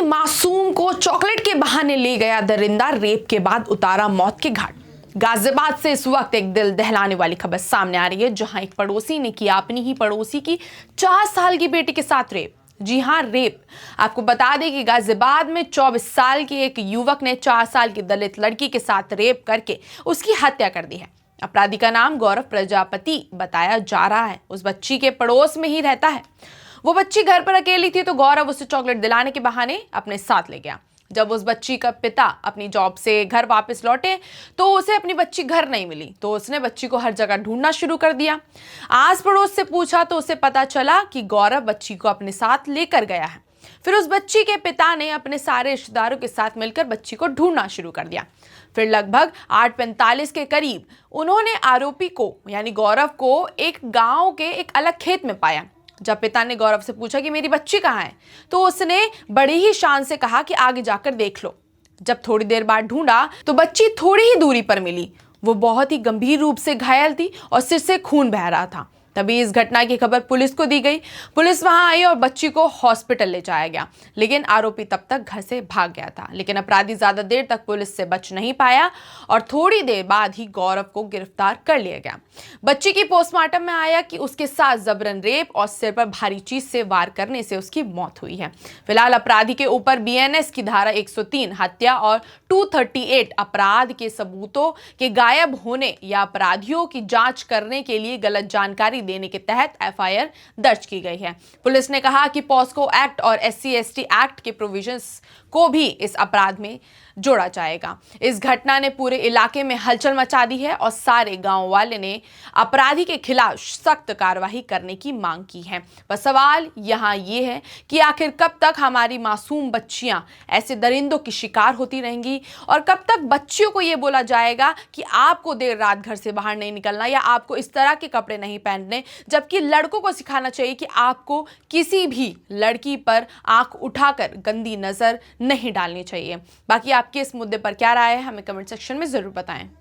मासूम को चॉकलेट के बहाने ले गया दरिंदा, रेप के बाद उतारा मौत के घाट। गाजियाबाद से इस वक्त एक दिल दहलाने वाली खबर सामने आ रही है, जहां एक पड़ोसी ने किया अपनी ही पड़ोसी की 4 साल की बेटी के साथ रेप। जी हां, रेप। आपको बता दें कि गाजियाबाद में 24 साल के एक युवक ने 4 साल की दलित लड़की के साथ रेप करके उसकी हत्या कर दी है। अपराधी का नाम गौरव प्रजापति बताया जा रहा है। उस बच्ची के पड़ोस में ही रहता है। वो बच्ची घर पर अकेली थी तो गौरव उसे चॉकलेट दिलाने के बहाने अपने साथ ले गया। जब उस बच्ची का पिता अपनी जॉब से घर वापस लौटे तो उसे अपनी बच्ची घर नहीं मिली, तो उसने बच्ची को हर जगह ढूंढना शुरू कर दिया। आस पड़ोस से पूछा तो उसे पता चला कि गौरव बच्ची को अपने साथ लेकर गया है। फिर उस बच्ची के पिता ने अपने सारे रिश्तेदारों के साथ मिलकर बच्ची को ढूंढना शुरू कर दिया। फिर लगभग 8:45 के करीब उन्होंने आरोपी को यानी गौरव को एक गांव के एक अलग खेत में पाया। जब पिता ने गौरव से पूछा कि मेरी बच्ची कहाँ है, तो उसने बड़ी ही शान से कहा कि आगे जाकर देख लो। जब थोड़ी देर बाद ढूंढा तो बच्ची थोड़ी ही दूरी पर मिली। वो बहुत ही गंभीर रूप से घायल थी और सिर से खून बह रहा था। तभी इस घटना की खबर पुलिस को दी गई। पुलिस वहां आई और बच्ची को हॉस्पिटल ले जाया गया, लेकिन आरोपी तब तक घर से भाग गया था। लेकिन अपराधी ज्यादा देर तक पुलिस से बच नहीं पाया और थोड़ी देर बाद ही गौरव को गिरफ्तार कर लिया गया। बच्ची की पोस्टमार्टम में आया कि उसके साथ जबरन रेप और सिर पर भारी चीज से वार करने से उसकी मौत हुई है। फिलहाल अपराधी के ऊपर BNS की धारा 103 हत्या और 238 अपराध के सबूतों के गायब होने या अपराधियों की जांच करने के लिए गलत जानकारी देने के तहत FIR दर्ज की गई है। पुलिस ने कहा कि पॉस्को एक्ट और SC/ST एक्ट के प्रोविजंस को भी इस अपराध में जोड़ा जाएगा। इस घटना ने पूरे इलाके में हलचल मचा दी है और सारे गांव वाले ने अपराधी के खिलाफ सख्त कार्रवाई करने की मांग की है। पर सवाल यहाँ ये है कि आखिर कब तक हमारी मासूम बच्चियां ऐसे दरिंदों की शिकार होती रहेंगी और कब तक बच्चियों को ये बोला जाएगा कि आपको देर रात घर से बाहर नहीं निकलना या आपको इस तरह के कपड़े नहीं पहनने, जबकि लड़कों को सिखाना चाहिए कि आपको किसी भी लड़की पर आंख उठाकर गंदी नजर नहीं डालनी चाहिए। बाकी आपकी इस मुद्दे पर क्या राय है, हमें कमेंट सेक्शन में जरूर बताएं।